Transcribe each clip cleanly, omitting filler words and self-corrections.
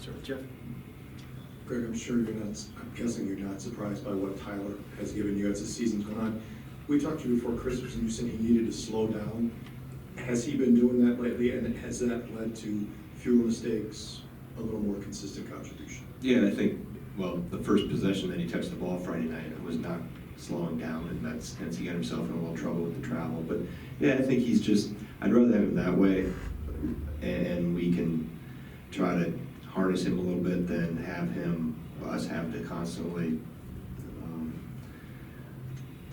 Sure. Jeff? Greg, I'm guessing you're not surprised by what Tyler has given you as the season's gone on. We talked to you before Christmas and you said he needed to slow down. Has he been doing that lately, and has that led to fewer mistakes, a little more consistent contribution? Yeah, I think, well, the first possession that he touched the ball Friday night was not slowing down, and hence he got himself in a little trouble with the travel. But yeah, I think he's just, I'd rather have him that way, and we can try to harness him a little bit than us have to constantly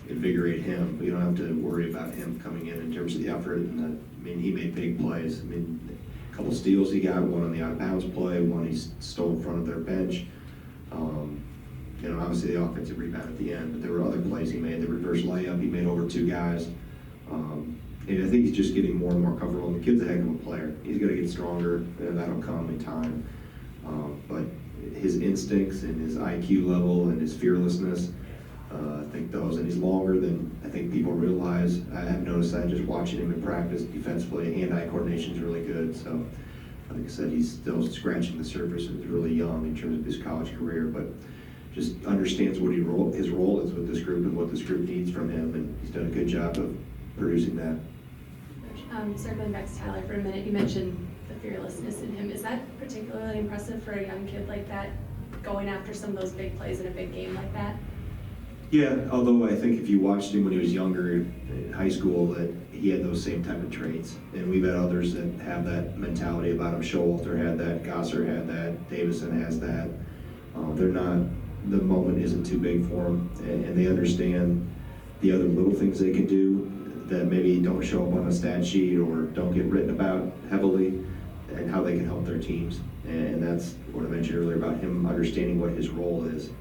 invigorate him. We don't have to worry about him coming in terms of the effort. And he made big plays. A couple steals he got, one on the out of bounds play, one he stole in front of their bench. Obviously the offensive rebound at the end, but there were other plays he made. The reverse layup, he made over 2 guys. And I think he's just getting more and more comfortable. And the kid's a heck of a player. He's got to get stronger, and that'll come in time. But his instincts and his IQ level and his fearlessness, I think those, and he's longer than I think people realize. I have noticed that just watching him in practice defensively. Hand-eye coordination is really good. So, like I said, he's still scratching the surface and he's really young in terms of his college career, but just understands what his role is with this group and what this group needs from him, and he's done a good job of producing that. Circling back to Tyler for a minute, you mentioned the fearlessness in him. Is that particularly impressive for a young kid like that, going after some of those big plays in a big game like that? Yeah, although I think if you watched him when he was younger in high school, that he had those same type of traits. And we've had others that have that mentality about him. Showalter had that, Gosser had that, Davison has that. The moment isn't too big for them, and they understand the other little things they can do that maybe don't show up on a stat sheet or don't get written about heavily, and how they can help their teams. And that's what I mentioned earlier about him understanding what his role is.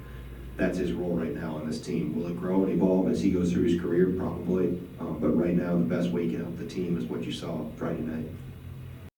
That's his role right now on this team. Will it grow and evolve as he goes through his career? Probably. But right now, the best way he can help the team is what you saw Friday night.